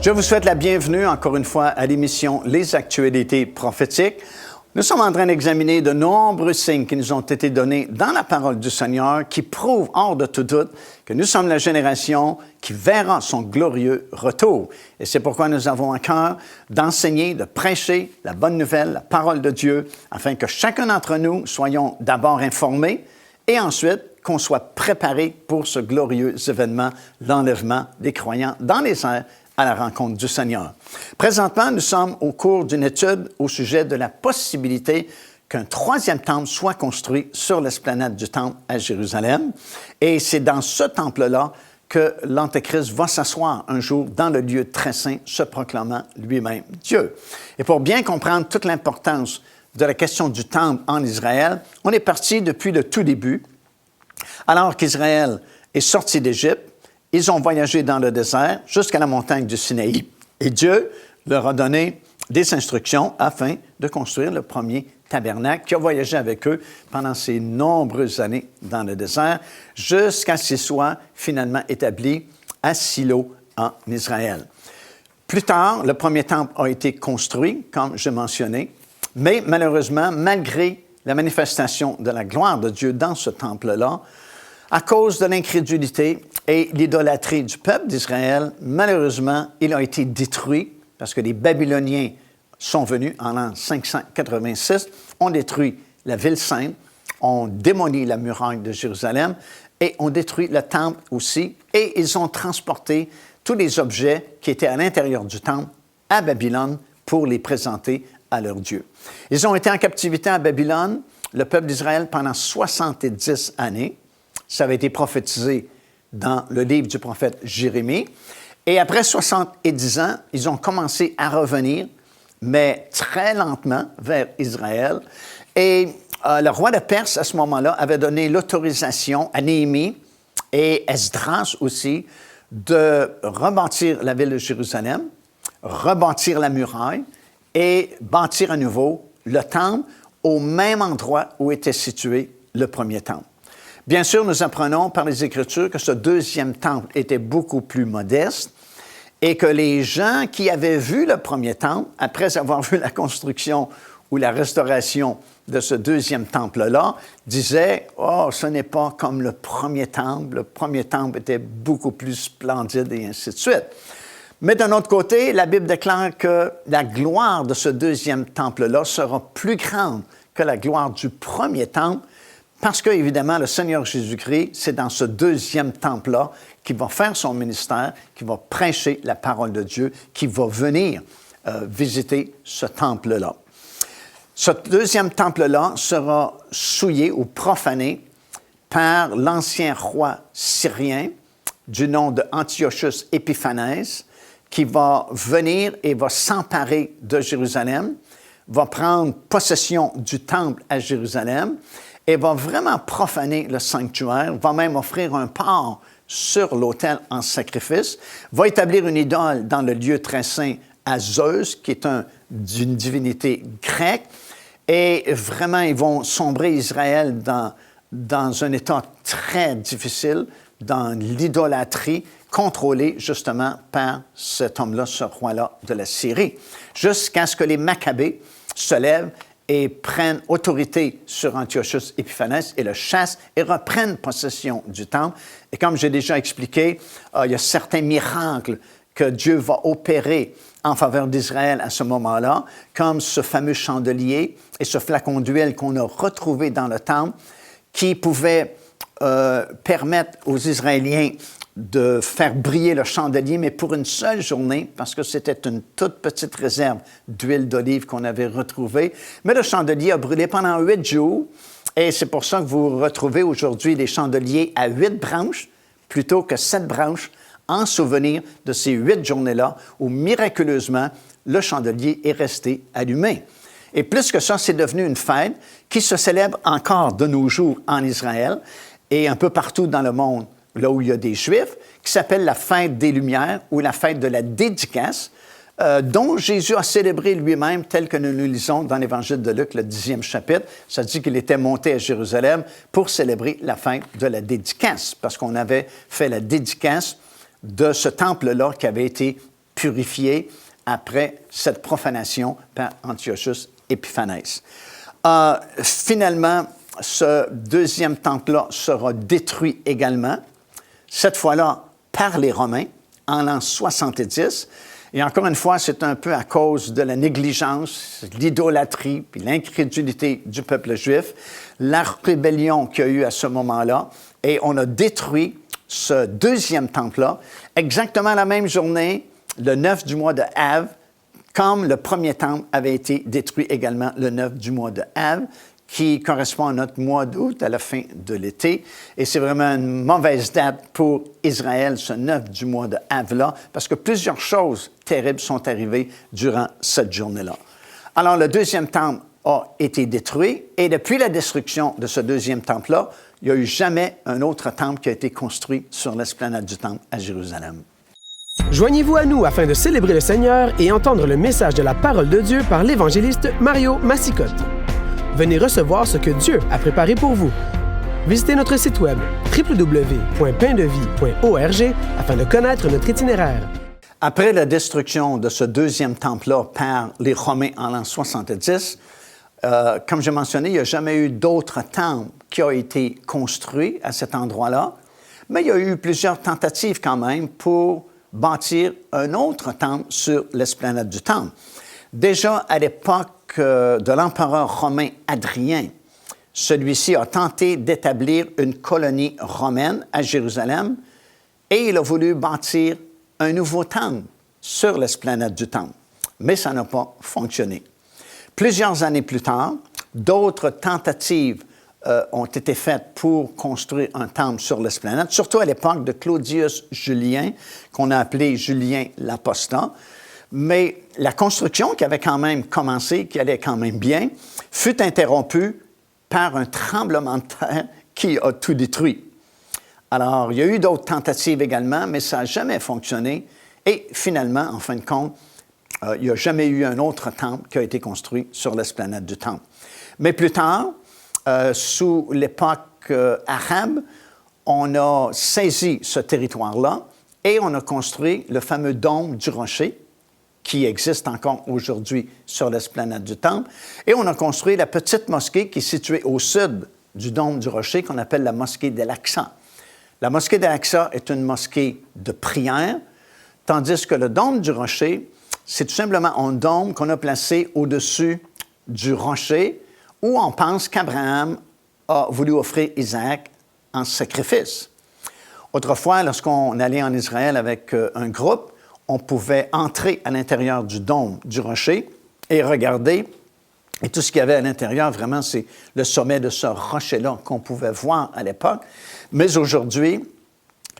Je vous souhaite la bienvenue encore une fois à l'émission Les Actualités prophétiques. Nous sommes en train d'examiner de nombreux signes qui nous ont été donnés dans la parole du Seigneur qui prouvent hors de tout doute que nous sommes la génération qui verra son glorieux retour. Et c'est pourquoi nous avons à cœur d'enseigner, de prêcher la bonne nouvelle, la parole de Dieu, afin que chacun d'entre nous soyons d'abord informés et ensuite qu'on soit préparés pour ce glorieux événement, l'enlèvement des croyants dans les airs à la rencontre du Seigneur. Présentement, nous sommes au cours d'une étude au sujet de la possibilité qu'un troisième temple soit construit sur l'esplanade du temple à Jérusalem. Et c'est dans ce temple-là que l'Antéchrist va s'asseoir un jour dans le lieu très saint, se proclamant lui-même Dieu. Et pour bien comprendre toute l'importance de la question du temple en Israël, on est parti depuis le tout début, alors qu'Israël est sorti d'Égypte. Ils ont voyagé dans le désert jusqu'à la montagne du Sinaï. Et Dieu leur a donné des instructions afin de construire le premier tabernacle qui a voyagé avec eux pendant ces nombreuses années dans le désert jusqu'à ce qu'il soit finalement établi à Silo en Israël. Plus tard, le premier temple a été construit, comme je mentionnais, mais malheureusement, malgré la manifestation de la gloire de Dieu dans ce temple-là, à cause de l'incrédulité et l'idolâtrie du peuple d'Israël, malheureusement, il a été détruit parce que les Babyloniens sont venus en l'an 586, ont détruit la ville sainte, ont démoli la muraille de Jérusalem et ont détruit le temple aussi. Et ils ont transporté tous les objets qui étaient à l'intérieur du temple à Babylone pour les présenter à leur Dieu. Ils ont été en captivité à Babylone, le peuple d'Israël, pendant 70 années. Ça avait été prophétisé dans le livre du prophète Jérémie. Et après 70 ans, ils ont commencé à revenir, mais très lentement, vers Israël. Et le roi de Perse, à ce moment-là, avait donné l'autorisation à Néhémie et Esdras aussi de rebâtir la ville de Jérusalem, rebâtir la muraille et bâtir à nouveau le temple au même endroit où était situé le premier temple. Bien sûr, nous apprenons par les Écritures que ce deuxième temple était beaucoup plus modeste et que les gens qui avaient vu le premier temple, après avoir vu la construction ou la restauration de ce deuxième temple-là, disaient « Oh, ce n'est pas comme le premier temple. Le premier temple était beaucoup plus splendide et ainsi de suite. » Mais d'un autre côté, la Bible déclare que la gloire de ce deuxième temple-là sera plus grande que la gloire du premier temple, parce que, évidemment, le Seigneur Jésus-Christ, c'est dans ce deuxième temple-là qu'il va faire son ministère, qu'il va prêcher la parole de Dieu, qu'il va venir visiter ce temple-là. Ce deuxième temple-là sera souillé ou profané par l'ancien roi syrien du nom de Antiochus Épiphanès, qui va venir et va s'emparer de Jérusalem, va prendre possession du temple à Jérusalem, et va vraiment profaner le sanctuaire, va même offrir un porc sur l'autel en sacrifice, va établir une idole dans le lieu très saint à Zeus, qui est d'une divinité grecque, et vraiment, ils vont sombrer Israël dans un état très difficile, dans l'idolâtrie, contrôlée justement par cet homme-là, ce roi-là de la Syrie, jusqu'à ce que les Maccabées se lèvent et prennent autorité sur Antiochus Épiphanès et le chassent et reprennent possession du temple. Et comme j'ai déjà expliqué, il y a certains miracles que Dieu va opérer en faveur d'Israël à ce moment-là, comme ce fameux chandelier et ce flacon d'huile qu'on a retrouvé dans le temple, qui pouvait permettre aux Israéliens de faire briller le chandelier, mais pour une seule journée, parce que c'était une toute petite réserve d'huile d'olive qu'on avait retrouvée. Mais le chandelier a brûlé pendant 8 jours, et c'est pour ça que vous retrouvez aujourd'hui des chandeliers à 8 branches, plutôt que 7 branches, en souvenir de ces 8 journées-là, où miraculeusement, le chandelier est resté allumé. Et plus que ça, c'est devenu une fête qui se célèbre encore de nos jours en Israël et un peu partout dans le monde, là où il y a des Juifs, qui s'appelle la fête des Lumières ou la fête de la dédicace, dont Jésus a célébré lui-même, tel que nous le lisons dans l'Évangile de Luc, le 10e chapitre. Ça dit qu'il était monté à Jérusalem pour célébrer la fête de la dédicace, parce qu'on avait fait la dédicace de ce temple-là qui avait été purifié après cette profanation par Antiochus Épiphanès. Finalement, ce deuxième temple-là sera détruit également, cette fois-là par les Romains, en l'an 70. Et encore une fois, c'est un peu à cause de la négligence, l'idolâtrie puis l'incrédulité du peuple juif, la rébellion qu'il y a eu à ce moment-là. Et on a détruit ce deuxième temple-là, exactement la même journée, le 9 du mois de Av, comme le premier temple avait été détruit également le 9 du mois de Av, qui correspond à notre mois d'août, à la fin de l'été. Et c'est vraiment une mauvaise date pour Israël, ce 9 du mois de Av-là, parce que plusieurs choses terribles sont arrivées durant cette journée-là. Alors, le deuxième temple a été détruit, et depuis la destruction de ce deuxième temple-là, il n'y a eu jamais un autre temple qui a été construit sur l'esplanade du temple à Jérusalem. Joignez-vous à nous afin de célébrer le Seigneur et entendre le message de la parole de Dieu par l'évangéliste Mario Massicotte. Venez recevoir ce que Dieu a préparé pour vous. Visitez notre site web www.paindevie.org afin de connaître notre itinéraire. Après la destruction de ce deuxième temple-là par les Romains en l'an 70, comme j'ai mentionné, il n'y a jamais eu d'autre temple qui a été construit à cet endroit-là, mais il y a eu plusieurs tentatives quand même pour bâtir un autre temple sur l'esplanade du temple. Déjà à l'époque de l'empereur romain Hadrien, celui-ci a tenté d'établir une colonie romaine à Jérusalem et il a voulu bâtir un nouveau temple sur l'esplanade du temple, mais ça n'a pas fonctionné. Plusieurs années plus tard, d'autres tentatives ont été faites pour construire un temple sur l'esplanade, surtout à l'époque de Claudius Julien, qu'on a appelé Julien l'Apostat. Mais la construction qui avait quand même commencé, qui allait quand même bien, fut interrompue par un tremblement de terre qui a tout détruit. Alors, il y a eu d'autres tentatives également, mais ça n'a jamais fonctionné. Et finalement, en fin de compte, il n'y a jamais eu un autre temple qui a été construit sur l'esplanade du temple. Mais plus tard, sous l'époque arabe, on a saisi ce territoire-là et on a construit le fameux dôme du rocher, qui existe encore aujourd'hui sur l'esplanade du temple. Et on a construit la petite mosquée qui est située au sud du dôme du rocher, qu'on appelle la mosquée d'Al-Aqsa. La mosquée d'Al-Aqsa est une mosquée de prière, tandis que le dôme du rocher, c'est tout simplement un dôme qu'on a placé au-dessus du rocher, où on pense qu'Abraham a voulu offrir Isaac en sacrifice. Autrefois, lorsqu'on allait en Israël avec un groupe, on pouvait entrer à l'intérieur du dôme du rocher et regarder. Et tout ce qu'il y avait à l'intérieur, vraiment, c'est le sommet de ce rocher-là qu'on pouvait voir à l'époque. Mais aujourd'hui,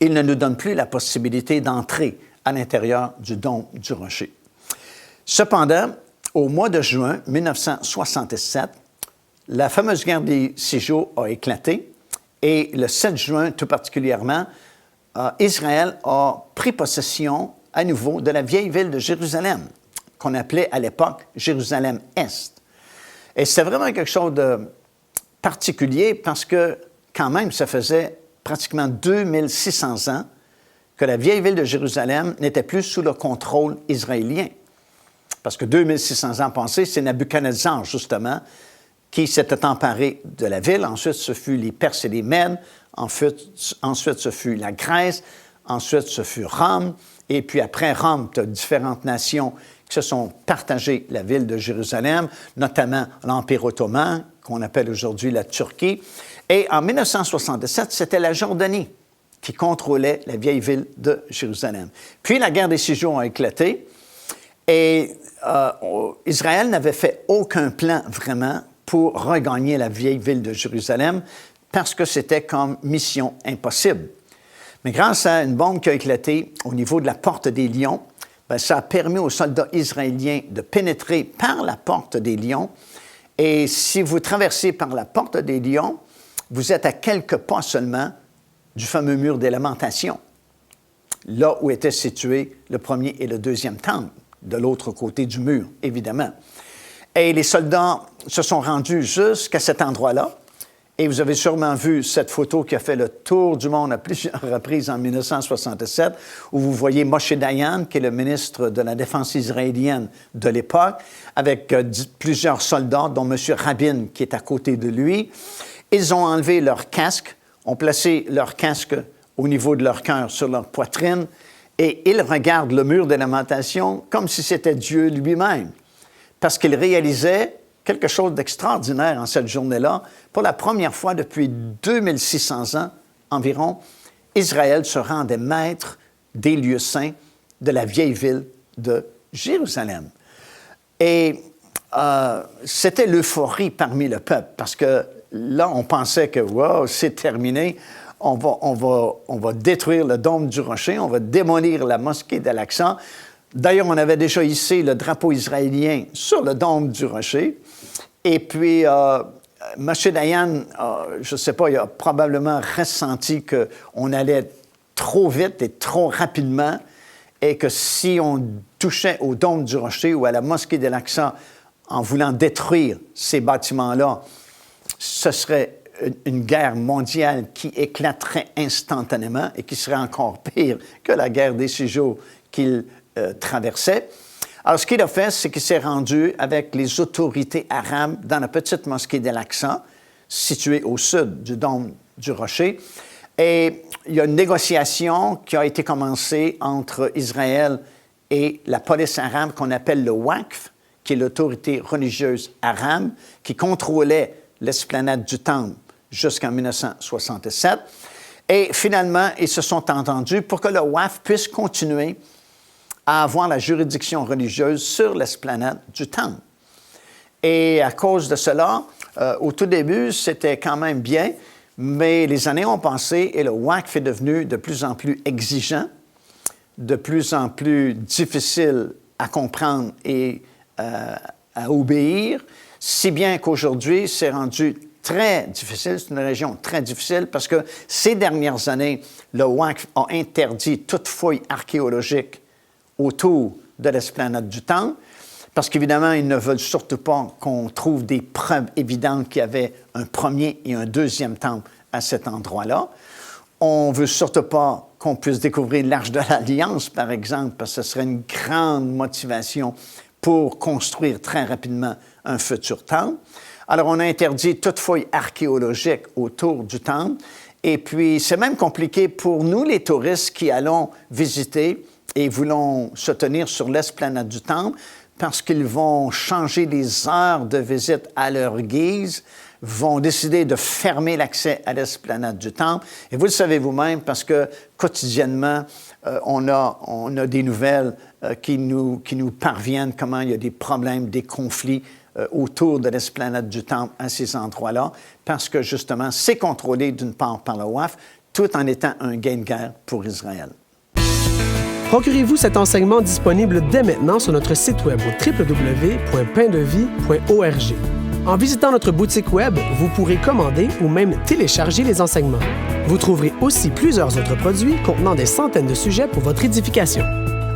il ne nous donne plus la possibilité d'entrer à l'intérieur du dôme du rocher. Cependant, au mois de juin 1967, la fameuse guerre des 6 jours a éclaté et le 7 juin, tout particulièrement, Israël a pris possession à nouveau de la vieille ville de Jérusalem, qu'on appelait à l'époque Jérusalem-Est. Et c'était vraiment quelque chose de particulier parce que, quand même, ça faisait pratiquement 2600 ans que la vieille ville de Jérusalem n'était plus sous le contrôle israélien. Parce que 2600 ans passés, c'est Nabuchodonosor, justement, qui s'était emparé de la ville. Ensuite, ce fut les Perses et les Mèdes. Ensuite, ce fut la Grèce. Ensuite, ce fut Rome. Et puis après Rome, tu as différentes nations qui se sont partagées la ville de Jérusalem, notamment l'Empire ottoman, qu'on appelle aujourd'hui la Turquie. Et en 1967, c'était la Jordanie qui contrôlait la vieille ville de Jérusalem. Puis la guerre des 6 jours a éclaté et Israël n'avait fait aucun plan vraiment pour regagner la vieille ville de Jérusalem parce que c'était comme mission impossible. Mais grâce à une bombe qui a éclaté au niveau de la porte des Lions, ça a permis aux soldats israéliens de pénétrer par la porte des Lions. Et si vous traversez par la porte des Lions, vous êtes à quelques pas seulement du fameux mur des Lamentations, là où étaient situés le premier et le deuxième temple, de l'autre côté du mur, évidemment. Et les soldats se sont rendus jusqu'à cet endroit-là. Et vous avez sûrement vu cette photo qui a fait le tour du monde à plusieurs reprises en 1967, où vous voyez Moshe Dayan, qui est le ministre de la Défense israélienne de l'époque, avec plusieurs soldats, dont M. Rabin, qui est à côté de lui. Ils ont enlevé leur casque, ont placé leur casque au niveau de leur cœur, sur leur poitrine, et ils regardent le mur de lamentation comme si c'était Dieu lui-même, parce qu'ils réalisaient quelque chose d'extraordinaire en cette journée-là. Pour la première fois depuis 2600 ans environ, Israël se rendait maître des lieux saints de la vieille ville de Jérusalem. Et c'était l'euphorie parmi le peuple, parce que là, on pensait que, wow, c'est terminé, on va détruire le dôme du rocher, on va démolir la mosquée d'Al-Aqsa. D'ailleurs, on avait déjà hissé le drapeau israélien sur le dôme du rocher. Et puis, Moshe Dayan, je ne sais pas, il a probablement ressenti qu'on allait trop vite et trop rapidement, et que si on touchait au dôme du rocher ou à la mosquée d'Al-Aqsa en voulant détruire ces bâtiments-là, ce serait une guerre mondiale qui éclaterait instantanément et qui serait encore pire que la guerre des 6 jours qu'il traversait. Alors, ce qu'il a fait, c'est qu'il s'est rendu avec les autorités arabes dans la petite mosquée d'Al-Aqsa, située au sud du dôme du rocher. Et il y a une négociation qui a été commencée entre Israël et la police arabe qu'on appelle le Waqf, qui est l'autorité religieuse arabe, qui contrôlait l'esplanade du Temple jusqu'en 1967. Et finalement, ils se sont entendus pour que le Waqf puisse continuer à avoir la juridiction religieuse sur l'esplanade du Temple. Et à cause de cela, au tout début, c'était quand même bien, mais les années ont passé et le Waqf est devenu de plus en plus exigeant, de plus en plus difficile à comprendre et à obéir, si bien qu'aujourd'hui, c'est rendu très difficile, c'est une région très difficile parce que ces dernières années, le Waqf a interdit toute fouille archéologique autour de l'esplanade du Temple, parce qu'évidemment, ils ne veulent surtout pas qu'on trouve des preuves évidentes qu'il y avait un premier et un deuxième temple à cet endroit-là. On ne veut surtout pas qu'on puisse découvrir l'Arche de l'Alliance, par exemple, parce que ce serait une grande motivation pour construire très rapidement un futur temple. Alors, on a interdit toute fouille archéologique autour du temple. Et puis, c'est même compliqué pour nous, les touristes qui allons visiter et voulons se tenir sur l'esplanade du temple, parce qu'ils vont changer les heures de visite à leur guise, vont décider de fermer l'accès à l'esplanade du temple. Et vous le savez vous-même, parce que quotidiennement, on a des nouvelles qui nous parviennent, comment il y a des problèmes, des conflits autour de l'esplanade du temple à ces endroits-là, parce que justement, c'est contrôlé d'une part par le Waqf, tout en étant un gain de guerre pour Israël. Procurez-vous cet enseignement disponible dès maintenant sur notre site web au www.paindevie.org. En visitant notre boutique web, vous pourrez commander ou même télécharger les enseignements. Vous trouverez aussi plusieurs autres produits contenant des centaines de sujets pour votre édification.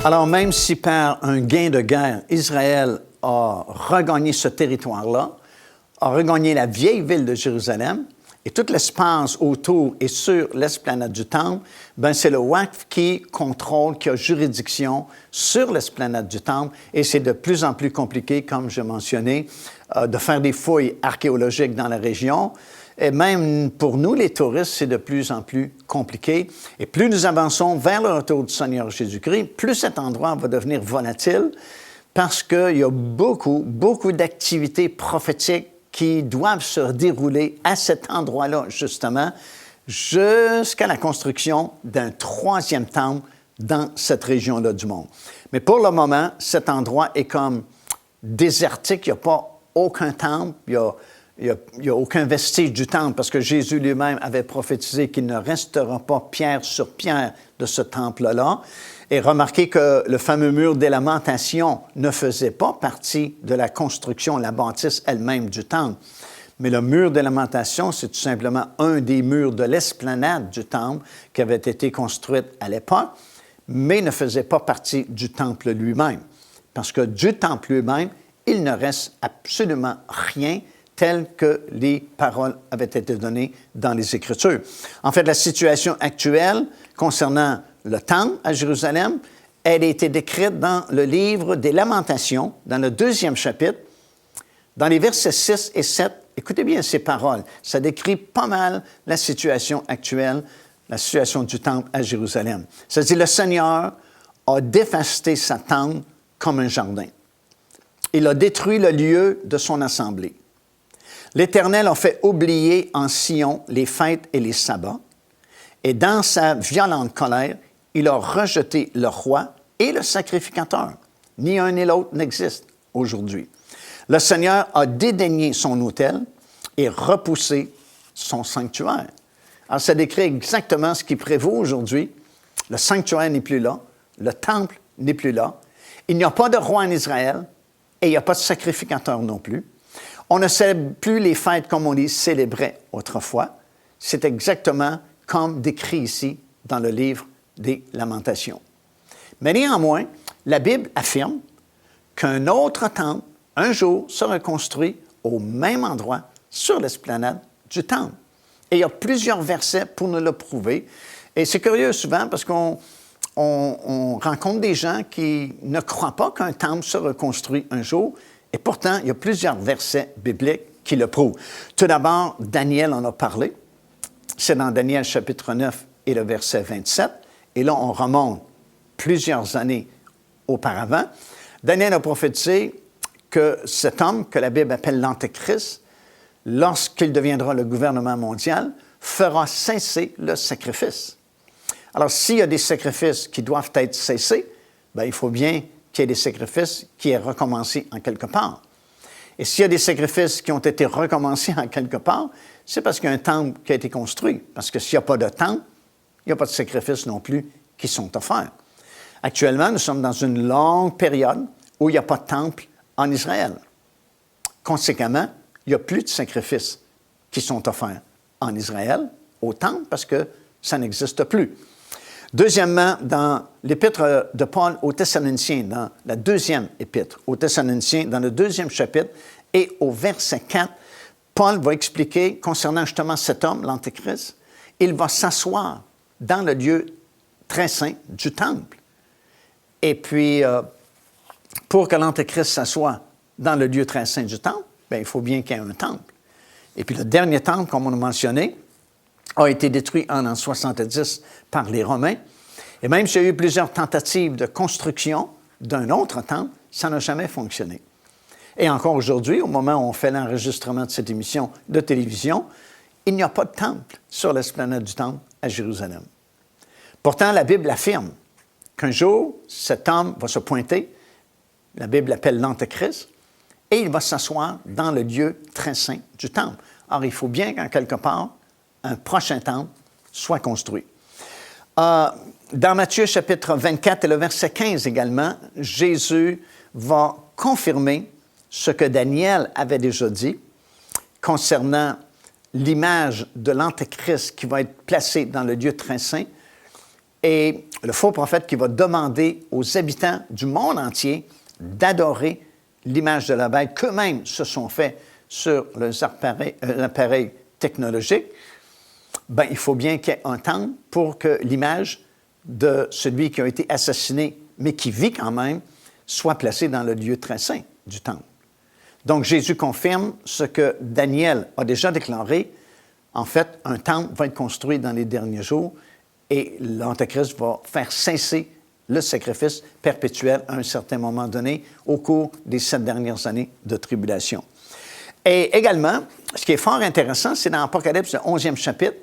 Alors, même si par un gain de guerre, Israël a regagné ce territoire-là, a regagné la vieille ville de Jérusalem, et tout l'espace autour et sur l'esplanade du Temple, c'est le Waqf qui contrôle, qui a juridiction sur l'esplanade du Temple, et c'est de plus en plus compliqué, comme je mentionnais, de faire des fouilles archéologiques dans la région. Et même pour nous, les touristes, c'est de plus en plus compliqué. Et plus nous avançons vers le retour du Seigneur Jésus-Christ, plus cet endroit va devenir volatile, parce qu'il y a beaucoup d'activités prophétiques qui doivent se dérouler à cet endroit-là, justement, jusqu'à la construction d'un 3e temple dans cette région-là du monde. Mais pour le moment, cet endroit est comme désertique. Il n'y a pas aucun temple, il n'y a aucun vestige du temple, parce que Jésus lui-même avait prophétisé qu'il ne restera pas pierre sur pierre de ce temple-là. Et remarquez que le fameux mur des lamentations ne faisait pas partie de la construction, la bâtisse elle-même du temple. Mais le mur des lamentations, c'est tout simplement un des murs de l'esplanade du temple qui avait été construite à l'époque, mais ne faisait pas partie du temple lui-même. Parce que du temple lui-même, il ne reste absolument rien telles que les paroles avaient été données dans les Écritures. En fait, la situation actuelle concernant le temple à Jérusalem, elle a été décrite dans le livre des Lamentations, dans le 2e chapitre, dans les versets 6 et 7. Écoutez bien ces paroles. Ça décrit pas mal la situation actuelle, la situation du temple à Jérusalem. Ça dit, le Seigneur a dévasté sa tente comme un jardin. Il a détruit le lieu de son assemblée. L'Éternel a fait oublier en Sion les fêtes et les sabbats, et dans sa violente colère, il a rejeté le roi et le sacrificateur. Ni un ni l'autre n'existe aujourd'hui. Le Seigneur a dédaigné son autel et repoussé son sanctuaire. Alors, ça décrit exactement ce qui prévaut aujourd'hui. Le sanctuaire n'est plus là, le temple n'est plus là, il n'y a pas de roi en Israël et il n'y a pas de sacrificateur non plus. On ne célèbre plus les fêtes comme on les célébrait autrefois. C'est exactement comme décrit ici dans le livre des Lamentations. Mais néanmoins, la Bible affirme qu'un autre temple, un jour, sera construit au même endroit sur l'esplanade du temple. Et il y a plusieurs versets pour nous le prouver. Et c'est curieux souvent parce qu'on rencontre des gens qui ne croient pas qu'un temple sera construit un jour. Et pourtant, il y a plusieurs versets bibliques qui le prouvent. Tout d'abord, Daniel en a parlé. C'est dans Daniel chapitre 9 et le verset 27. Et là, on remonte plusieurs années auparavant. Daniel a prophétisé que cet homme, que la Bible appelle l'Antéchrist, lorsqu'il deviendra le gouvernement mondial, fera cesser le sacrifice. Alors, s'il y a des sacrifices qui doivent être cessés, bien, il faut bien qu'il y ait des sacrifices qui aient recommencé en quelque part. Et s'il y a des sacrifices qui ont été recommencés en quelque part, c'est parce qu'il y a un temple qui a été construit. Parce que s'il n'y a pas de temple, il n'y a pas de sacrifices non plus qui sont offerts. Actuellement, nous sommes dans une longue période où il n'y a pas de temple en Israël. Conséquemment, il n'y a plus de sacrifices qui sont offerts en Israël au temple parce que ça n'existe plus. Deuxièmement, dans l'épître de Paul aux Thessaloniciens, dans la 2e épître aux Thessaloniciens, dans le 2e chapitre et au verset 4, Paul va expliquer concernant justement cet homme, l'Antéchrist, il va s'asseoir dans le lieu très saint du temple. Et puis, pour que l'Antéchrist s'assoie dans le lieu très saint du temple, bien, il faut bien qu'il y ait un temple. Et puis le dernier temple, comme on a mentionné, a été détruit en l'an 70 par les Romains. Et même s'il y a eu plusieurs tentatives de construction d'un autre temple, ça n'a jamais fonctionné. Et encore aujourd'hui, au moment où on fait l'enregistrement de cette émission de télévision, il n'y a pas de temple sur l'esplanade du temple à Jérusalem. Pourtant, la Bible affirme qu'un jour, cet homme va se pointer, la Bible l'appelle l'Antéchrist, et il va s'asseoir dans le lieu très saint du temple. Or, il faut bien qu'en quelque part, un prochain temple soit construit. Dans Matthieu chapitre 24 et le verset 15 également, Jésus va confirmer ce que Daniel avait déjà dit concernant l'image de l'Antéchrist qui va être placée dans le lieu très saint et le faux prophète qui va demander aux habitants du monde entier d'adorer l'image de la bête qu'eux-mêmes se sont faits sur leurs appareils technologiques. Bien, il faut bien qu'il y ait un temple pour que l'image de celui qui a été assassiné, mais qui vit quand même, soit placée dans le lieu très saint du temple. Donc, Jésus confirme ce que Daniel a déjà déclaré. En fait, un temple va être construit dans les derniers jours et l'Antéchrist va faire cesser le sacrifice perpétuel à un certain moment donné au cours des 7 dernières années de tribulation. Et également, ce qui est fort intéressant, c'est dans l'Apocalypse, le 11e chapitre,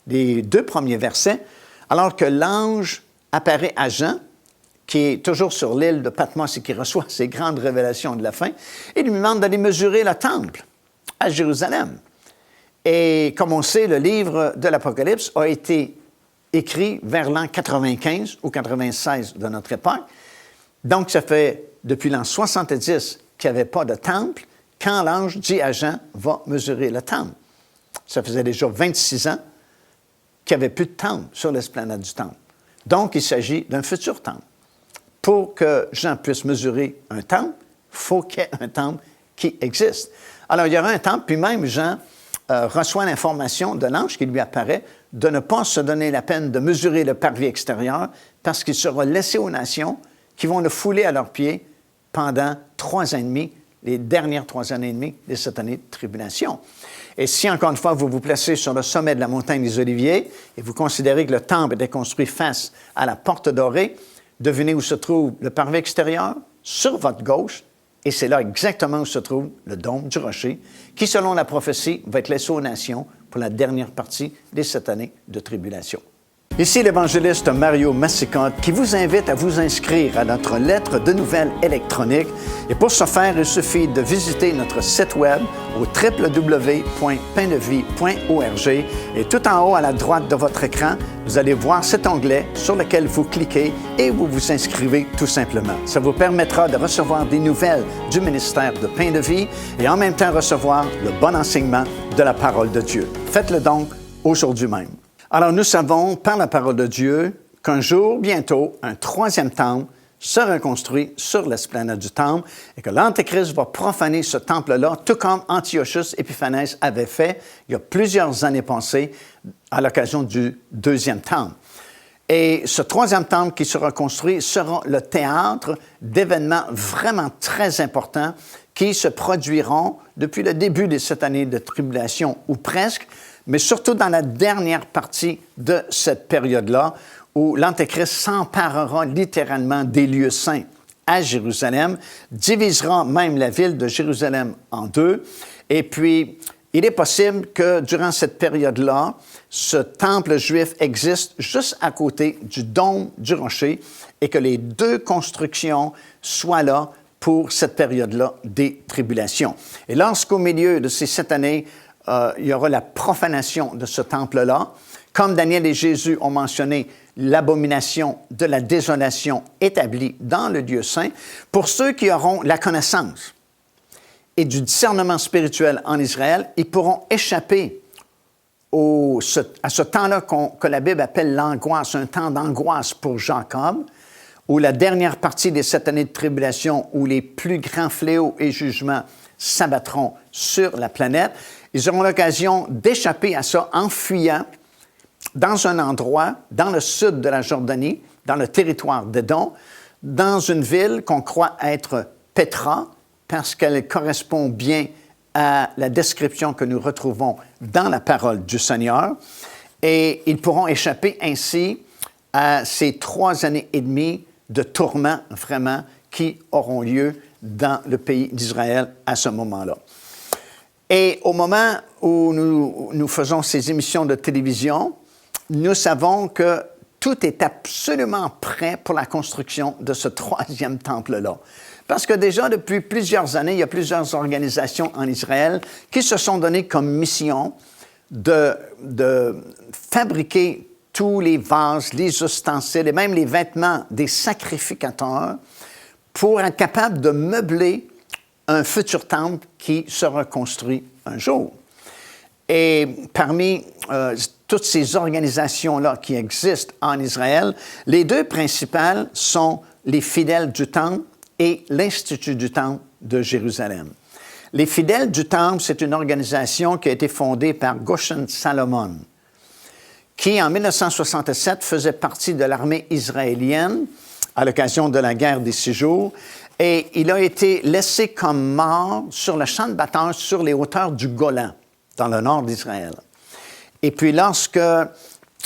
les 2 premiers versets, alors que l'ange apparaît à Jean, qui est toujours sur l'île de Patmos et qui reçoit ces grandes révélations de la fin, il lui demande d'aller mesurer le temple à Jérusalem. Et comme on sait, le livre de l'Apocalypse a été écrit vers l'an 95 ou 96 de notre époque. Donc, ça fait depuis l'an 70 qu'il n'y avait pas de temple quand l'ange dit à Jean « va mesurer le temple ». Ça faisait déjà 26 ans qu'il n'y avait plus de temple sur l'esplanade du temple. Donc, il s'agit d'un futur temple. Pour que Jean puisse mesurer un temple, il faut qu'il y ait un temple qui existe. Alors, il y aura un temple, puis même Jean reçoit l'information de l'ange qui lui apparaît de ne pas se donner la peine de mesurer le parvis extérieur parce qu'il sera laissé aux nations qui vont le fouler à leurs pieds pendant 3 ans et demi, les dernières 3 années et demie de cette année de tribulation. Et si, encore une fois, vous vous placez sur le sommet de la montagne des Oliviers et vous considérez que le temple était construit face à la porte dorée, devinez où se trouve le parvis extérieur? Sur votre gauche. Et c'est là exactement où se trouve le dôme du rocher, qui, selon la prophétie, va être laissé aux nations pour la dernière partie de cette année de tribulation. Ici l'évangéliste Mario Massicotte qui vous invite à vous inscrire à notre lettre de nouvelles électronique. Et pour ce faire, il suffit de visiter notre site web au www.paindevie.org et tout en haut à la droite de votre écran, vous allez voir cet onglet sur lequel vous cliquez et vous vous inscrivez tout simplement. Ça vous permettra de recevoir des nouvelles du ministère de Pain de Vie et en même temps recevoir le bon enseignement de la parole de Dieu. Faites-le donc aujourd'hui même. Alors, nous savons, par la parole de Dieu, qu'un jour, bientôt, un 3e temple sera construit sur l'esplanade du temple et que l'Antéchrist va profaner ce temple-là, tout comme Antiochus Épiphanès avait fait il y a plusieurs années passées à l'occasion du 2e temple. Et ce 3e temple qui sera construit sera le théâtre d'événements vraiment très importants qui se produiront depuis le début de cette année de tribulation, ou presque, mais surtout dans la dernière partie de cette période-là, où l'Antéchrist s'emparera littéralement des lieux saints à Jérusalem, divisera même la ville de Jérusalem en 2, et puis il est possible que durant cette période-là, ce temple juif existe juste à côté du dôme du rocher et que les 2 constructions soient là pour cette période-là des tribulations. Et lorsqu'au milieu de ces 7 années, il y aura la profanation de ce temple-là. Comme Daniel et Jésus ont mentionné l'abomination de la désolation établie dans le lieu saint, pour ceux qui auront la connaissance et du discernement spirituel en Israël, ils pourront échapper à ce temps-là que la Bible appelle l'angoisse, un temps d'angoisse pour Jacob, où la dernière partie des 7 années de tribulation, où les plus grands fléaux et jugements s'abattront sur la planète. Ils auront l'occasion d'échapper à ça en fuyant dans un endroit, dans le sud de la Jordanie, dans le territoire d'Édom, dans une ville qu'on croit être Pétra, parce qu'elle correspond bien à la description que nous retrouvons dans la parole du Seigneur. Et ils pourront échapper ainsi à ces 3 années et demie de tourments vraiment qui auront lieu dans le pays d'Israël à ce moment-là. Et au moment où nous faisons ces émissions de télévision, nous savons que tout est absolument prêt pour la construction de ce 3e temple-là. Parce que déjà, depuis plusieurs années, il y a plusieurs organisations en Israël qui se sont données comme mission de fabriquer tous les vases, les ustensiles et même les vêtements des sacrificateurs pour être capable de meubler un futur temple qui sera construit un jour. Et parmi toutes ces organisations-là qui existent en Israël, les 2 principales sont les fidèles du temple et l'Institut du temple de Jérusalem. Les fidèles du temple, c'est une organisation qui a été fondée par Goshen Salomon, qui en 1967 faisait partie de l'armée israélienne à l'occasion de la guerre des 6 jours, et il a été laissé comme mort sur le champ de bataille sur les hauteurs du Golan, dans le nord d'Israël. Et puis lorsque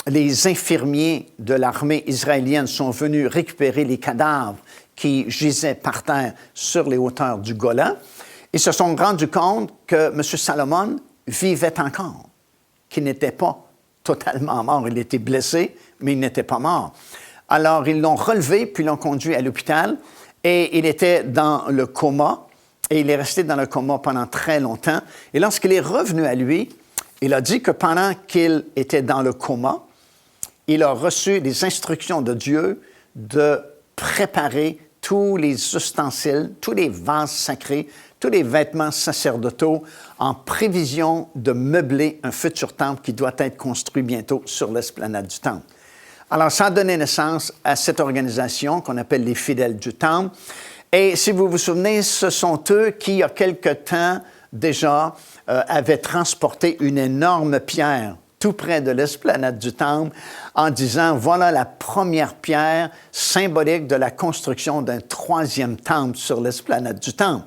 les infirmiers de l'armée israélienne sont venus récupérer les cadavres qui gisaient par terre sur les hauteurs du Golan, ils se sont rendus compte que M. Salomon vivait encore, qu'il n'était pas totalement mort. Il était blessé, mais il n'était pas mort. Alors, ils l'ont relevé, puis l'ont conduit à l'hôpital, et il était dans le coma, et il est resté dans le coma pendant très longtemps. Et lorsqu'il est revenu à lui, il a dit que pendant qu'il était dans le coma, il a reçu des instructions de Dieu de préparer tous les ustensiles, tous les vases sacrés, tous les vêtements sacerdotaux en prévision de meubler un futur temple qui doit être construit bientôt sur l'esplanade du temple. Alors, ça a donné naissance à cette organisation qu'on appelle les Fidèles du Temple. Et si vous vous souvenez, ce sont eux qui, il y a quelque temps, déjà, avait transporté une énorme pierre tout près de l'esplanade du temple en disant, voilà la première pierre symbolique de la construction d'un troisième temple sur l'esplanade du temple.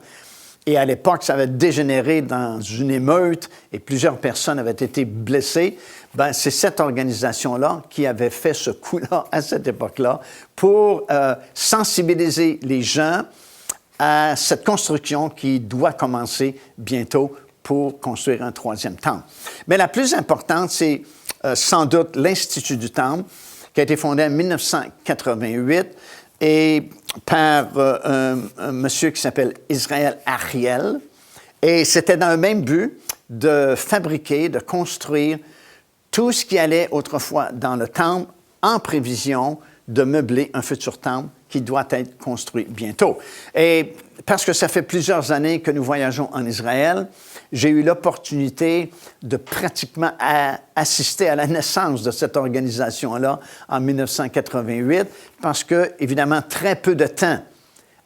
Et à l'époque, ça avait dégénéré dans une émeute et plusieurs personnes avaient été blessées. Ben, c'est cette organisation-là qui avait fait ce coup-là à cette époque-là pour sensibiliser les gens à cette construction qui doit commencer bientôt pour construire un troisième temple. Mais la plus importante, c'est sans doute l'Institut du Temple, qui a été fondé en 1988 et par un monsieur qui s'appelle Israël Ariel. Et c'était dans le même but de fabriquer, de construire tout ce qui allait autrefois dans le temple en prévision de meubler un futur temple qui doit être construit bientôt. Et parce que ça fait plusieurs années que nous voyageons en Israël, j'ai eu l'opportunité de pratiquement assister à la naissance de cette organisation-là en 1988, parce que, évidemment, très peu de temps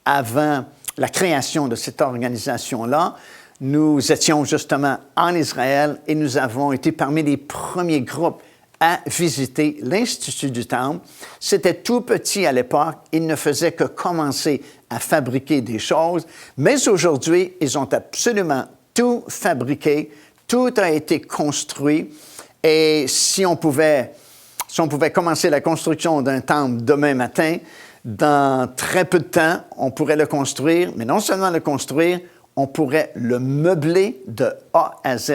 avant la création de cette organisation-là, nous étions justement en Israël et nous avons été parmi les premiers groupes à visiter l'Institut du Temple. C'était tout petit à l'époque. Ils ne faisaient que commencer à fabriquer des choses. Mais aujourd'hui, ils ont absolument tout fabriqué. Tout a été construit. Et si on pouvait commencer la construction d'un temple demain matin, dans très peu de temps, on pourrait le construire. Mais non seulement le construire, on pourrait le meubler de A à Z.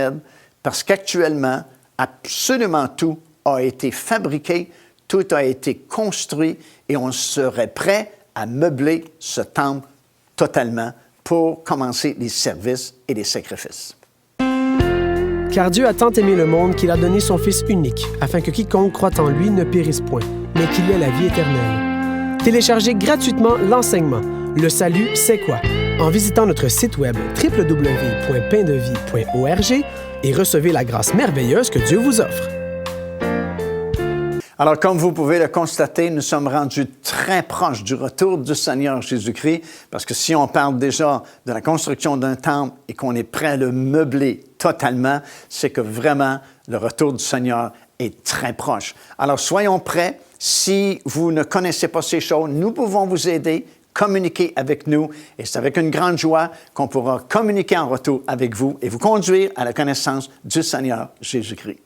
Parce qu'actuellement, absolument tout a été fabriqué, tout a été construit et on serait prêt à meubler ce temple totalement pour commencer les services et les sacrifices. Car Dieu a tant aimé le monde qu'il a donné son Fils unique, afin que quiconque croit en lui ne périsse point, mais qu'il ait la vie éternelle. Téléchargez gratuitement l'enseignement « Le salut, c'est quoi ?» en visitant notre site web www.paindevie.org et recevez la grâce merveilleuse que Dieu vous offre. Alors, comme vous pouvez le constater, nous sommes rendus très proches du retour du Seigneur Jésus-Christ, parce que si on parle déjà de la construction d'un temple et qu'on est prêt à le meubler totalement, c'est que vraiment le retour du Seigneur est très proche. Alors, soyons prêts. Si vous ne connaissez pas ces choses, nous pouvons vous aider, communiquer avec nous, et c'est avec une grande joie qu'on pourra communiquer en retour avec vous et vous conduire à la connaissance du Seigneur Jésus-Christ.